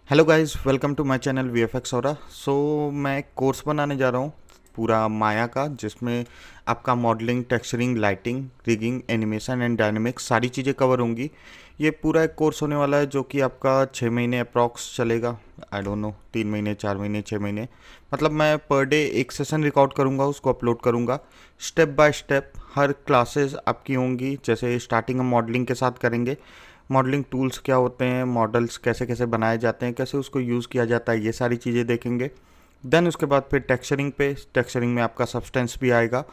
Hello guys, welcome to my channel V F X और मैं एक कोर्स बनाने जा रहा हूँ पूरा माया का, जिसमें आपका modelling, texturing, lighting, rigging, animation and dynamics सारी चीज़ें कवर होंगी। ये पूरा एक कोर्स होने वाला है जो कि आपका 6 महीने अप्रॉक्स चलेगा। आई डोंट नो, 3 महीने, 4 महीने, 6 महीने। मतलब मैं पर डे एक सेशन रिकॉर्ड करूँगा, उसको अपलोड करूँगा। Step by step her classes आपकी होंगी। जैसे स्टार्टिंग हम मॉडलिंग के साथ करेंगे। मॉडलिंग टूल्स क्या होते हैं, मॉडल्स कैसे कैसे बनाए जाते हैं, कैसे उसको यूज़ किया जाता है, ये सारी चीज़ें देखेंगे। देन उसके बाद फिर टेक्सचरिंग में आपका सब्सटेंस भी आएगा।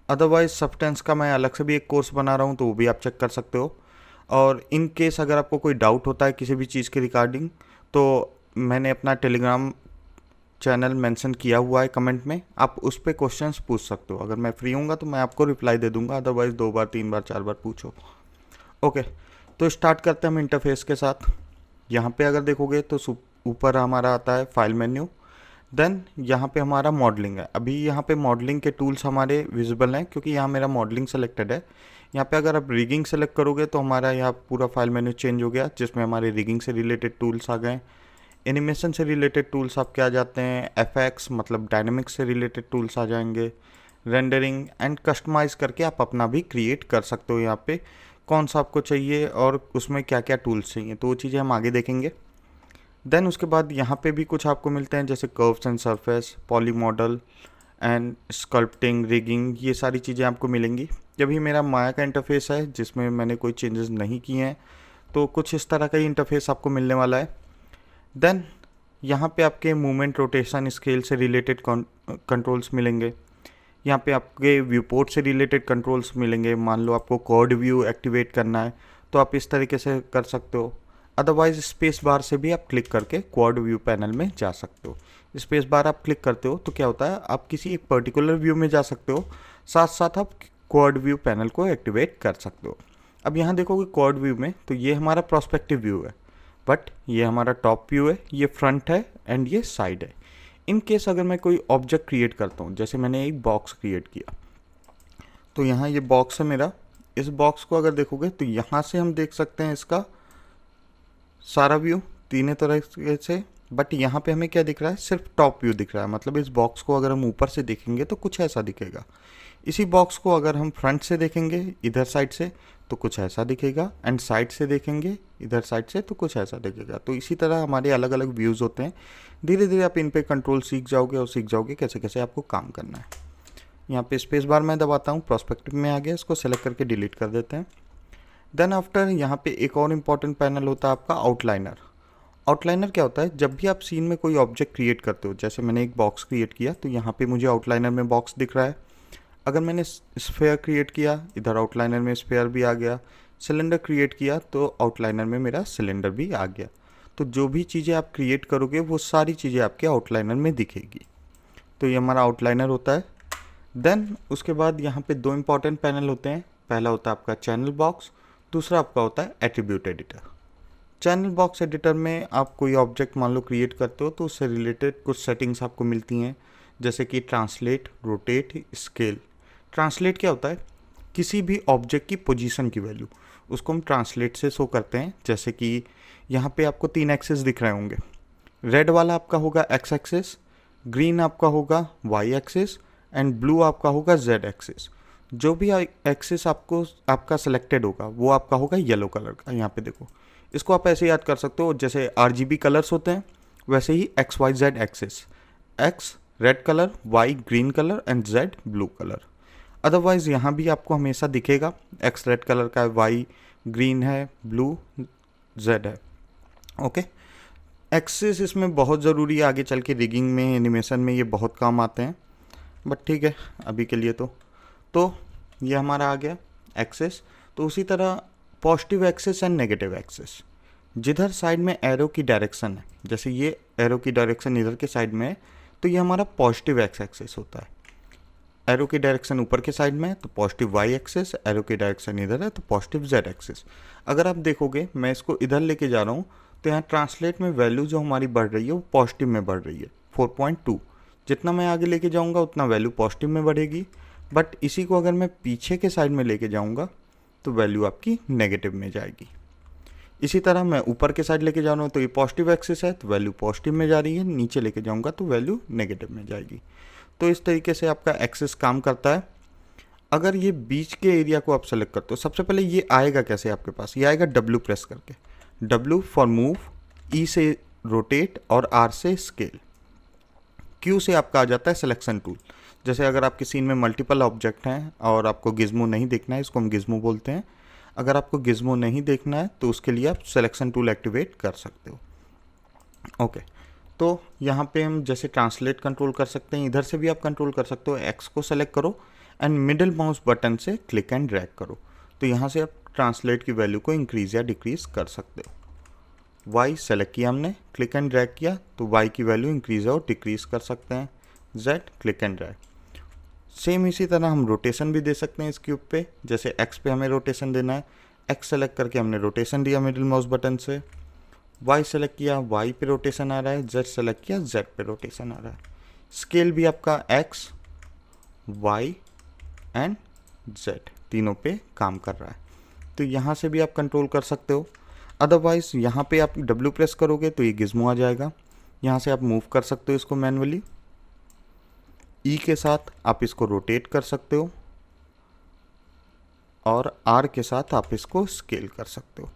अदरवाइज सब्सटेंस का मैं अलग से भी एक कोर्स बना रहा हूँ, तो वो भी आप चेक कर सकते हो। और इन केस अगर आपको कोई डाउट होता है किसी भी चीज़ के रिगार्डिंग, तो मैंने अपना टेलीग्राम चैनल मेंशन किया हुआ है कमेंट में। आप उस पर क्वेश्चंस पूछ सकते हो। अगर मैं फ्री हूँगा तो मैं आपको रिप्लाई दे दूंगा, अदरवाइज़ 2 बार 3 बार 4 बार पूछो। ओके, तो स्टार्ट करते हैं हम इंटरफेस के साथ। यहाँ पे अगर देखोगे तो ऊपर हमारा आता है फाइल मेन्यू। देन यहाँ पे हमारा मॉडलिंग है। अभी यहाँ पे मॉडलिंग के टूल्स हमारे विजिबल हैं क्योंकि यहाँ मेरा मॉडलिंग सेलेक्टेड है। यहाँ पे अगर आप रिगिंग सेलेक्ट करोगे तो हमारा यहाँ पूरा फाइल मेन्यू चेंज हो गया, जिसमें हमारे रिगिंग से रिलेटेड टूल्स आ गए। एनिमेशन से रिलेटेड टूल्स आपके आ जाते हैं। एफएक्स मतलब डायनेमिक्स से रिलेटेड टूल्स आ जाएंगे। रेंडरिंग एंड कस्टमाइज करके आप अपना भी क्रिएट कर सकते हो। यहाँ पे कौन सा आपको चाहिए और उसमें क्या क्या टूल्स चाहिए, तो वो चीज़ें हम आगे देखेंगे। देन उसके बाद यहाँ पे भी कुछ आपको मिलते हैं, जैसे curves and surface, poly model and sculpting, rigging, ये सारी चीज़ें आपको मिलेंगी। जब ये मेरा माया का इंटरफेस है जिसमें मैंने कोई चेंजेस नहीं किए हैं, तो कुछ इस तरह का ही इंटरफेस आपको मिलने वाला है। देन यहाँ पे आपके मूवमेंट, रोटेशन, स्केल से रिलेटेड कंट्रोल्स मिलेंगे। यहाँ पे आपके व्यू पोर्ट से रिलेटेड कंट्रोल्स मिलेंगे। मान लो आपको क्वाड व्यू एक्टिवेट करना है तो आप इस तरीके से कर सकते हो। अदरवाइज स्पेस बार से भी आप क्लिक करके क्वाड व्यू पैनल में जा सकते हो। स्पेस बार आप क्लिक करते हो तो क्या होता है, आप किसी एक पर्टिकुलर व्यू में जा सकते हो, साथ साथ आप क्वाड व्यू पैनल को एक्टिवेट कर सकते हो। अब यहाँ देखोगे क्वाड व्यू में, तो ये हमारा प्रोस्पेक्टिव व्यू है, बट ये हमारा टॉप व्यू है, ये फ्रंट है एंड ये साइड है। इन केस अगर मैं कोई ऑब्जेक्ट क्रिएट करता हूँ, जैसे मैंने एक बॉक्स क्रिएट किया, तो यहाँ ये बॉक्स है मेरा। इस बॉक्स को अगर देखोगे तो यहाँ से हम देख सकते हैं इसका सारा व्यू तीनों तरह से। बट यहाँ पे हमें क्या दिख रहा है, सिर्फ टॉप व्यू दिख रहा है। मतलब इस बॉक्स को अगर हम ऊपर से देखेंगे तो कुछ ऐसा दिखेगा। इसी बॉक्स को अगर हम फ्रंट से देखेंगे इधर साइड से तो कुछ ऐसा दिखेगा, एंड साइड से देखेंगे इधर साइड से तो कुछ ऐसा दिखेगा। तो इसी तरह हमारे अलग अलग व्यूज़ होते हैं। धीरे धीरे आप इन पे कंट्रोल सीख जाओगे और सीख जाओगे कैसे कैसे आपको काम करना है। यहाँ पे स्पेस बार मैं दबाता हूँ, प्रोस्पेक्टिव में आ गया, इसको सेलेक्ट करके डिलीट कर देते हैं। देन आफ्टर यहाँ पे एक और इम्पॉर्टेंट पैनल होता है आपका आउटलाइनर। आउटलाइनर क्या होता है, जब भी आप सीन में कोई ऑब्जेक्ट क्रिएट करते हो, जैसे मैंने एक बॉक्स क्रिएट किया तो यहाँ पे मुझे आउटलाइनर में बॉक्स दिख रहा है। अगर मैंने स्फेयर क्रिएट किया, इधर आउटलाइनर में स्फेयर भी आ गया। सिलेंडर क्रिएट किया तो आउटलाइनर में मेरा सिलेंडर भी आ गया। तो जो भी चीज़ें आप क्रिएट करोगे वो सारी चीज़ें आपके आउटलाइनर में दिखेगी। तो ये हमारा आउटलाइनर होता है। देन उसके बाद यहाँ पे दो इंपॉर्टेंट पैनल होते हैं। पहला होता है आपका चैनल बॉक्स, दूसरा आपका होता है attribute editor. Channel box editor में आप कोई ऑब्जेक्ट मान लो क्रिएट करते हो तो उससे रिलेटेड कुछ सेटिंग्स आपको मिलती हैं, जैसे कि ट्रांसलेट, रोटेट, स्केल। ट्रांसलेट क्या होता है, किसी भी ऑब्जेक्ट की पोजीशन की वैल्यू उसको हम ट्रांसलेट से शो करते हैं। जैसे कि यहाँ पे आपको 3 एक्सेस दिख रहे होंगे। रेड वाला आपका होगा एक्स एक्सेस, ग्रीन आपका होगा वाई एक्सेस एंड ब्लू आपका होगा जेड एक्सेस। जो भी एक्सेस आपको आपका सिलेक्टेड होगा वो आपका होगा येलो कलर का। यहाँ पे देखो, इसको आप ऐसे याद कर सकते हो, जैसे आरजीबी कलर्स होते हैं वैसे ही x y z axes. X red colour, y green colour and z blue colour. Otherwise यहाँ भी आपको हमेशा दिखेगा एक्स रेड कलर का है, वाई ग्रीन है, ब्लू जेड है। ओके, एक्सेस इसमें बहुत ज़रूरी है, आगे चल के रिगिंग में, एनिमेशन में ये बहुत काम आते हैं, बट ठीक है अभी के लिए तो ये हमारा आ गया एक्सेस। तो उसी तरह positive axis and negative axis, जिधर साइड में एरो की डायरेक्शन है, जैसे ये एरो की डायरेक्शन इधर के साइड में है तो ये हमारा पॉजिटिव एक्स एक्सेस होता है। एरो की डायरेक्शन ऊपर के साइड में है तो पॉजिटिव वाई एक्सेस, एरो की डायरेक्शन इधर है तो पॉजिटिव जेड एक्सेस। अगर आप देखोगे मैं इसको इधर लेके जा रहा हूँ तो यहाँ ट्रांसलेट में वैल्यू जो हमारी बढ़ रही है वो पॉजिटिव में बढ़ रही है 4.2। जितना मैं आगे लेके जाऊँगा उतना वैल्यू पॉजिटिव में बढ़ेगी। बट इसी को अगर मैं पीछे के साइड में लेके जाऊँगा तो वैल्यू आपकी नेगेटिव में जाएगी। इसी तरह मैं ऊपर के साइड लेके जा रहा हूँ तो ये पॉजिटिव एक्सिस है तो वैल्यू पॉजिटिव में जा रही है, नीचे लेके जाऊँगा तो वैल्यू नेगेटिव में जाएगी। तो इस तरीके से आपका एक्सिस काम करता है। अगर ये बीच के एरिया को आप सेलेक्ट करते हो, सबसे पहले ये आएगा कैसे आपके पास, ये आएगा W प्रेस करके, W फॉर मूव, E से रोटेट और R से स्केल, Q से आपका आ जाता है सिलेक्शन टूल। जैसे अगर आपके सीन में मल्टीपल ऑब्जेक्ट हैं और आपको गिज्मो नहीं देखना है, इसको हम गिज्मो बोलते हैं। अगर आपको गिज्मो नहीं देखना है तो उसके लिए आप सिलेक्शन टूल एक्टिवेट कर सकते हो। ओके, तो यहाँ पे हम जैसे ट्रांसलेट कंट्रोल कर सकते हैं, इधर से भी आप कंट्रोल कर सकते हो। एक्स को सेलेक्ट करो एंड मिडिल माउस बटन से क्लिक एंड ड्रैग करो, तो यहाँ से आप ट्रांसलेट की वैल्यू को इंक्रीज या डिक्रीज कर सकते हो। वाई सेलेक्ट किया हमने, क्लिक एंड ड्रैग किया तो वाई की वैल्यू इंक्रीज और डिक्रीज कर सकते हैं। Z click and drag. Same इसी तरह हम रोटेशन भी दे सकते हैं इस क्यूब पे। जैसे एक्स पे हमें रोटेशन देना है, एक्स सेलेक्ट करके हमने रोटेशन दिया मिडिल माउस बटन से। वाई सेलेक्ट किया, वाई पे रोटेशन आ रहा है। जेड सेलेक्ट किया, जेड पे रोटेशन आ रहा है। स्केल भी आपका एक्स, वाई एंड जेड तीनों पे काम कर रहा है, तो यहाँ से भी आप कंट्रोल कर सकते हो। अदरवाइज यहाँ पे आप W प्रेस करोगे तो ये गिज्मो आ जाएगा, यहाँ से आप मूव कर सकते हो इसको मैनुअली। E के साथ आप इसको रोटेट कर सकते हो और R के साथ आप इसको स्केल कर सकते हो।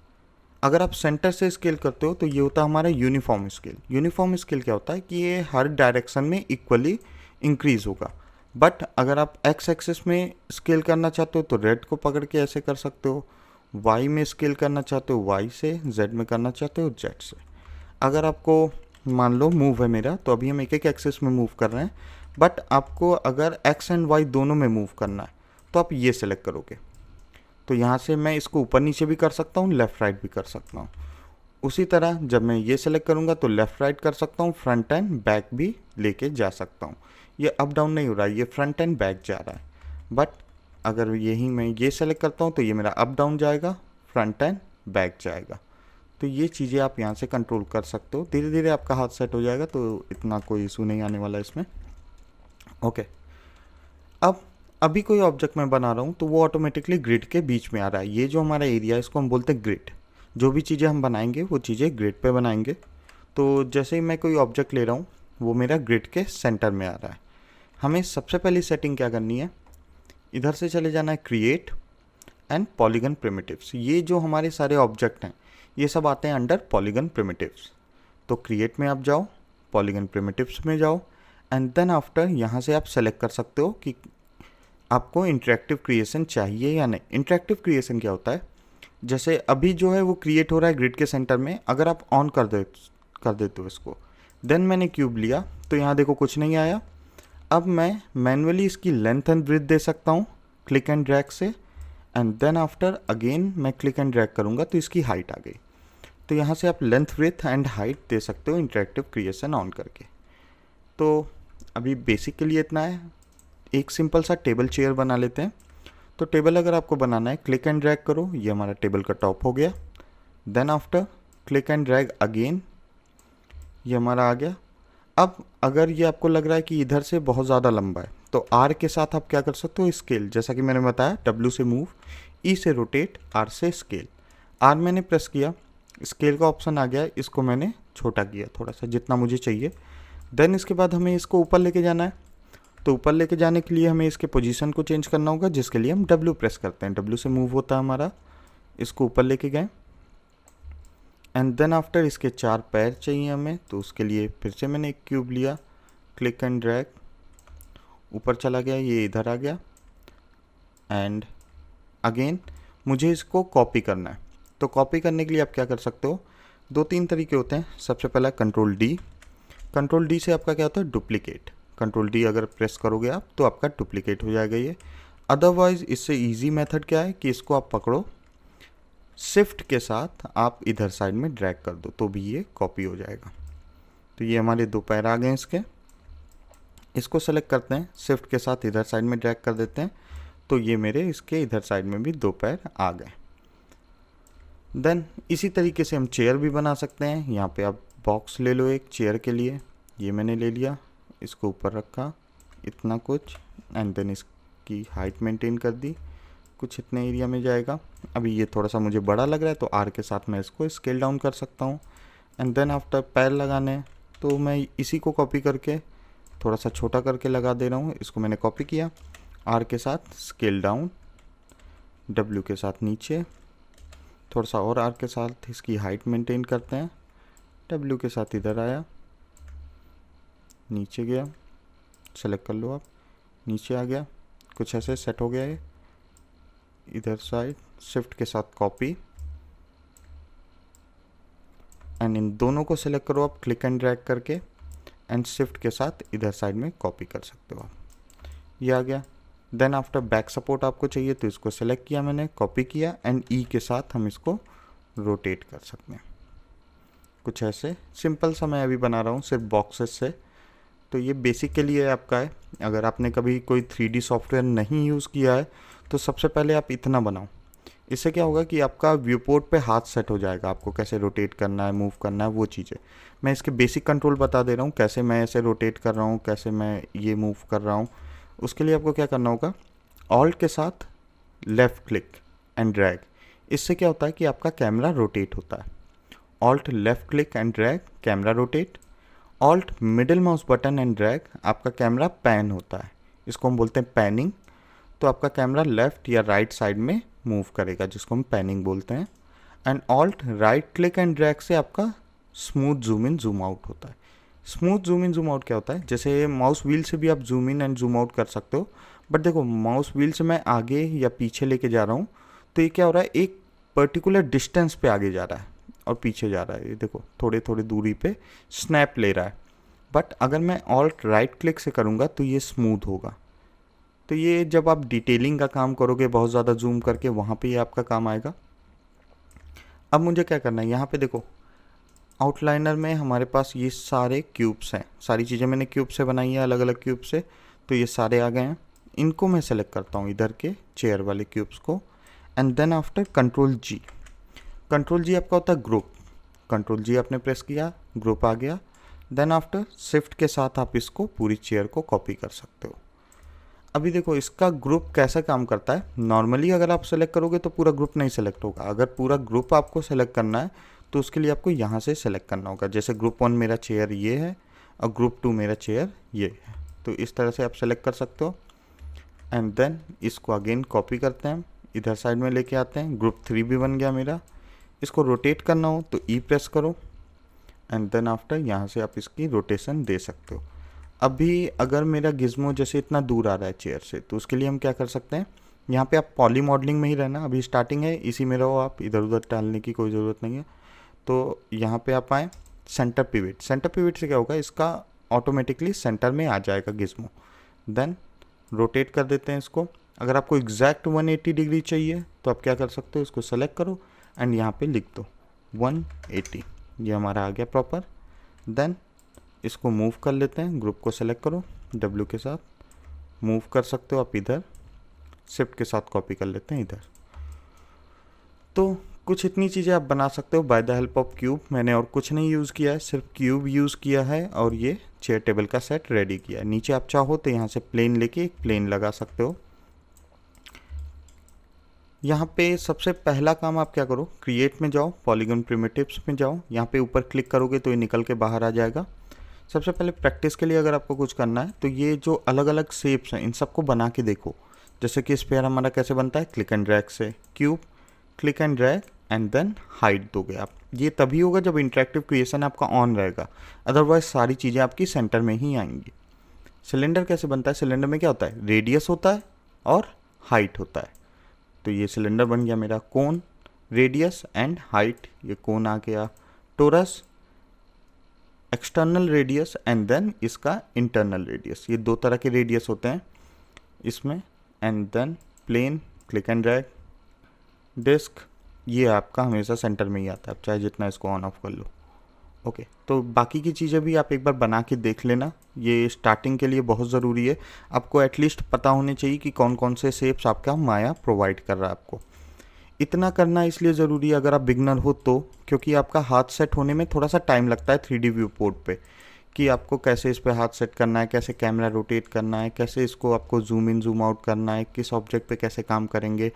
अगर आप सेंटर से स्केल करते हो तो ये होता है हमारा यूनिफॉर्म स्केल। यूनिफॉर्म स्केल क्या होता है कि ये हर डायरेक्शन में इक्वली इंक्रीज होगा। बट अगर आप एक्स एक्सिस में स्केल करना चाहते हो तो रेड को पकड़ के ऐसे कर सकते हो, वाई में स्केल करना चाहते हो वाई से, जेड में करना चाहते हो जेड से। अगर आपको मान लो मूव है मेरा, तो अभी हम एक एक एक्सिस में मूव कर रहे हैं, बट आपको अगर एक्स एंड वाई दोनों में मूव करना है तो आप ये सेलेक्ट करोगे, तो यहाँ से मैं इसको ऊपर नीचे भी कर सकता हूँ, लेफ़्ट राइट भी कर सकता हूँ। उसी तरह जब मैं ये सेलेक्ट करूँगा तो लेफ़्ट राइट कर सकता हूँ, फ्रंट एंड बैक भी लेके जा सकता हूँ। ये अप डाउन नहीं हो रहा है, ये फ्रंट एंड बैक जा रहा है। बट अगर यही मैं ये सेलेक्ट करता हूँ तो ये मेरा अप डाउन जाएगा, फ्रंट एंड बैक जाएगा। तो ये चीज़ें आप यहाँ से कंट्रोल कर सकते हो। धीरे धीरे आपका हाथ सेट हो जाएगा तो इतना कोई इशू नहीं आने वाला इसमें। ओके, अब अभी कोई ऑब्जेक्ट मैं बना रहा हूँ तो वो ऑटोमेटिकली ग्रिड के बीच में आ रहा है। ये जो हमारा एरिया है इसको हम बोलते हैं ग्रिड। जो भी चीज़ें हम बनाएंगे वो चीज़ें ग्रिड पे बनाएंगे। तो जैसे ही मैं कोई ऑब्जेक्ट ले रहा हूँ वो मेरा ग्रिड के सेंटर में आ रहा है। हमें सबसे पहली सेटिंग क्या करनी है, इधर से चले जाना है क्रिएट एंड पॉलीगन प्रिमिटिव्स। ये जो हमारे सारे ऑब्जेक्ट हैं ये सब आते हैं अंडर पॉलीगन प्रिमिटिव्स। तो क्रिएट में आप जाओ, पॉलीगन प्रिमिटिव्स में जाओ एंड देन आफ्टर यहाँ से आप सेलेक्ट कर सकते हो कि आपको इंटरेक्टिव क्रिएशन चाहिए या नहीं। इंटरेक्टिव क्रिएशन क्या होता है, जैसे अभी जो है वो क्रिएट हो रहा है ग्रिड के सेंटर में, अगर आप ऑन कर देते हो इसको, देन मैंने क्यूब लिया तो यहाँ देखो कुछ नहीं आया। अब मैं मैनुअली इसकी लेंथ एंड ब्रेथ दे सकता हूँ क्लिक एंड ड्रैग से, एंड देन आफ्टर अगेन मैं क्लिक एंड ड्रैग करूँगा तो इसकी हाइट आ गई। तो यहाँ से आप लेंथ ब्रेथ एंड हाइट दे सकते हो इंटरेक्टिव क्रिएशन ऑन करके। तो अभी बेसिकली इतना है। एक सिंपल सा टेबल चेयर बना लेते हैं। तो टेबल अगर आपको बनाना है क्लिक एंड ड्रैग करो, ये हमारा टेबल का टॉप हो गया। Then after click and drag again, ये हमारा आ गया। अब अगर ये आपको लग रहा है कि इधर से बहुत ज़्यादा लंबा है तो R के साथ आप क्या कर सकते हो, स्केल, जैसा कि मैंने बताया W से मूव, E से रोटेट, R से स्केल। R मैंने प्रेस किया, स्केल का ऑप्शन आ गया, इसको मैंने छोटा किया थोड़ा सा जितना मुझे चाहिए। देन इसके बाद हमें इसको ऊपर लेके जाना है। तो ऊपर लेके जाने के लिए हमें इसके पोजीशन को चेंज करना होगा, जिसके लिए हम W प्रेस करते हैं। W से मूव होता है हमारा, इसको ऊपर लेके गए एंड देन आफ्टर इसके 4 पैर चाहिए हमें, तो उसके लिए फिर से मैंने एक क्यूब लिया, क्लिक एंड ड्रैग, ऊपर चला गया, ये इधर आ गया एंड अगेन मुझे इसको कॉपी करना है। तो कॉपी करने के लिए आप क्या कर सकते हो, 2-3 तरीके होते हैं। सबसे पहला कंट्रोल डी से आपका क्या होता है, डुप्लीकेट। कंट्रोल डी अगर प्रेस करोगे आप तो आपका डुप्लीकेट हो जाएगा ये। अदरवाइज इससे इजी मेथड क्या है कि इसको आप पकड़ो, शिफ्ट के साथ आप इधर साइड में ड्रैग कर दो तो भी ये कॉपी हो जाएगा। तो ये हमारे 2 पैर आ गए इसके, इसको सेलेक्ट करते हैं, शिफ्ट के साथ इधर साइड में ड्रैग कर देते हैं तो ये मेरे इसके इधर साइड में भी 2 पैर आ गए। देन इसी तरीके से हम चेयर भी बना सकते हैं। यहाँ पे आप बॉक्स ले लो एक चेयर के लिए, ये मैंने ले लिया, इसको ऊपर रखा इतना कुछ एंड देन इसकी हाइट मेंटेन कर दी, कुछ इतने एरिया में जाएगा। अभी ये थोड़ा सा मुझे बड़ा लग रहा है तो आर के साथ मैं इसको स्केल डाउन कर सकता हूँ। एंड देन आफ्टर पैर लगाने हैं तो मैं इसी को कॉपी करके थोड़ा सा छोटा करके लगा दे रहा हूँ। इसको मैंने कॉपी किया, आर के साथ स्केल डाउन, डब्ल्यू के साथ नीचे, थोड़ा सा और आर के साथ इसकी हाइट मेंटेन करते हैं, डब्ल्यू के साथ इधर आया, नीचे गया, सेलेक्ट कर लो आप, नीचे आ गया, कुछ ऐसे सेट हो गया है। इधर साइड शिफ्ट के साथ कॉपी एंड इन दोनों को सेलेक्ट करो आप क्लिक एंड ड्रैग करके एंड शिफ्ट के साथ इधर साइड में कॉपी कर सकते हो आप। ये आ गया। देन आफ्टर बैक सपोर्ट आपको चाहिए तो इसको सेलेक्ट किया मैंने, कॉपी किया एंड ई के साथ हम इसको रोटेट कर सकते हैं। कुछ ऐसे सिंपल सा मैं अभी बना रहा हूँ सिर्फ बॉक्सेस से। तो ये बेसिक के लिए आपका है। अगर आपने कभी कोई 3D सॉफ्टवेयर नहीं यूज़ किया है तो सबसे पहले आप इतना बनाओ। इससे क्या होगा कि आपका व्यू पोर्ट पे हाथ सेट हो जाएगा, आपको कैसे रोटेट करना है, मूव करना है, वो चीज़ें। मैं इसके बेसिक कंट्रोल बता दे रहा हूँ, कैसे मैं ऐसे रोटेट कर रहा हूँ, कैसे मैं ये मूव कर रहा हूँ। उसके लिए आपको क्या करना होगा, ऑल्ट के साथ लेफ़्ट क्लिक एंड ड्रैग। इससे क्या होता है कि आपका कैमरा रोटेट होता है। Alt left click and drag, camera rotate. Alt middle mouse button and drag, आपका कैमरा पैन होता है। इसको हम बोलते हैं पैनिंग। तो आपका कैमरा लेफ़्ट या राइट साइड में मूव करेगा, जिसको हम पैनिंग बोलते हैं। And alt right click and drag से आपका smooth zoom in zoom out होता है। Smooth zoom in zoom out क्या होता है, जैसे माउस व्हील से भी आप zoom in and zoom out कर सकते हो। बट देखो, माउस व्हील से मैं आगे या पीछे लेके जा रहा हूँ तो ये क्या हो रहा है, एक पर्टिकुलर डिस्टेंस पे आगे जा रहा है और पीछे जा रहा है। ये देखो थोड़े थोड़े दूरी पे स्नैप ले रहा है। बट अगर मैं ऑल्ट राइट क्लिक से करूँगा तो ये स्मूथ होगा। तो ये जब आप डिटेलिंग का काम करोगे बहुत ज़्यादा जूम करके, वहाँ पे ये आपका काम आएगा। अब मुझे क्या करना है, यहाँ पे देखो आउटलाइनर में हमारे पास ये सारे क्यूब्स हैं। सारी चीज़ें मैंने क्यूब से बनाई है, अलग अलग क्यूब से। तो ये सारे आ गए हैं। इनको मैं सेलेक्ट करता हूँ, इधर के चेयर वाले क्यूब्स को। And then after control G. Control G आपका होता है ग्रुप। कंट्रोल जी आपने प्रेस किया, ग्रुप आ गया। देन आफ्टर शिफ्ट के साथ आप इसको पूरी चेयर को कॉपी कर सकते हो। अभी देखो इसका ग्रुप कैसा काम करता है। नॉर्मली अगर आप सेलेक्ट करोगे तो पूरा ग्रुप नहीं सेलेक्ट होगा। अगर पूरा ग्रुप आपको सेलेक्ट करना है तो उसके लिए आपको यहाँ से सेलेक्ट करना होगा। जैसे ग्रुप 1 मेरा चेयर ये है और ग्रुप 2 मेरा चेयर ये है। तो इस तरह से आप सेलेक्ट कर सकते हो। एंड देन इसको अगेन कॉपी करते हैं, इधर साइड में लेके आते हैं। ग्रुप 3 भी बन गया मेरा। इसको रोटेट करना हो तो ई प्रेस करो एंड देन आफ्टर यहाँ से आप इसकी रोटेशन दे सकते हो। अभी अगर मेरा गिज़्मो जैसे इतना दूर आ रहा है चेयर से, तो उसके लिए हम क्या कर सकते हैं, यहाँ पे आप पॉली मॉडलिंग में ही रहना। अभी स्टार्टिंग है, इसी में रहो आप, इधर उधर टालने की कोई ज़रूरत नहीं है। तो यहाँ पे आप आए सेंटर पिवट। सेंटर पिवट से क्या होगा, इसका ऑटोमेटिकली सेंटर में आ जाएगा गिज़्मो। देन रोटेट कर देते हैं इसको। अगर आपको एग्जैक्ट 180 डिग्री चाहिए तो आप क्या कर सकते हो, इसको सेलेक्ट करो एंड यहाँ पे लिख दो 180। ये हमारा आ गया प्रॉपर। देन इसको मूव कर लेते हैं। ग्रुप को सेलेक्ट करो, डब्ल्यू के साथ मूव कर सकते हो आप इधर, शिफ्ट के साथ कॉपी कर लेते हैं इधर। तो कुछ इतनी चीज़ें आप बना सकते हो by the help of cube. मैंने और कुछ नहीं यूज़ किया है, सिर्फ क्यूब यूज़ किया है और ये चेयर टेबल का सेट रेडी किया है। नीचे आप चाहो तो यहाँ से प्लेन लेके एक प्लेन लगा सकते हो। यहाँ पे सबसे पहला काम आप क्या करो, क्रिएट में जाओ, पॉलीगन प्रिमिटिव्स में जाओ। यहाँ पे ऊपर क्लिक करोगे तो ये निकल के बाहर आ जाएगा। सबसे पहले प्रैक्टिस के लिए अगर आपको कुछ करना है तो ये जो अलग अलग शेप्स हैं इन सबको बना के देखो। जैसे कि स्फीयर हमारा कैसे बनता है, क्लिक एंड ड्रैग से। Cube click and drag and then height दोगे आप। ये तभी होगा जब इंटरेक्टिव क्रिएशन आपका ऑन रहेगा, अदरवाइज सारी चीज़ें आपकी सेंटर में ही आएंगी। सिलेंडर कैसे बनता है, सिलेंडर में क्या होता है, रेडियस होता है और हाइट होता है। तो ये सिलेंडर बन गया मेरा। कोन, रेडियस एंड हाइट, ये कोन आ गया। Torus, external radius and then इसका इंटरनल रेडियस। ये दो तरह के रेडियस होते हैं इसमें। And then plane, click and drag. Disc, ये आपका हमेशा सेंटर में ही आता है, आप चाहे जितना इसको ऑन ऑफ कर लो। ओके, तो बाकी की चीज़ें भी आप एक बार बना के देख लेना। ये स्टार्टिंग के लिए बहुत ज़रूरी है। आपको एटलीस्ट पता होने चाहिए कि कौन कौन से शेप्स आपका माया प्रोवाइड कर रहा है आपको। इतना करना इसलिए ज़रूरी है अगर आप बिगनर हो तो, क्योंकि आपका हाथ सेट होने में थोड़ा सा टाइम लगता है 3D व्यू पोर्ट पे। कि आपको कैसे इस पे हाथ सेट करना है, कैसे कैमरा रोटेट करना है, कैसे इसको आपको जूम इन जूम आउट करना है, किस ऑब्जेक्ट पे कैसे काम करेंगे।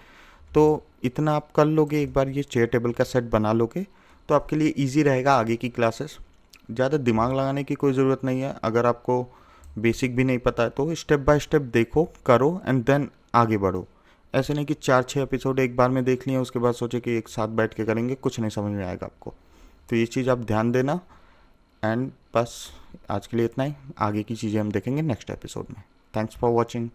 तो इतना आप कर लोगे, एक बार ये चेयर टेबल का सेट बना लोगे तो आपके लिए इजी रहेगा आगे की क्लासेस। ज़्यादा दिमाग लगाने की कोई ज़रूरत नहीं है। अगर आपको बेसिक भी नहीं पता है तो स्टेप बाय स्टेप देखो, करो एंड देन आगे बढ़ो। ऐसे नहीं कि 4-6 एपिसोड एक बार में देख लिए उसके बाद सोचे कि एक साथ बैठ के करेंगे, कुछ नहीं समझ में आएगा आपको। तो ये चीज़ आप ध्यान देना। एंड बस आज के लिए इतना ही, आगे की चीज़ें हम देखेंगे नेक्स्ट एपिसोड में। Thanks for watching.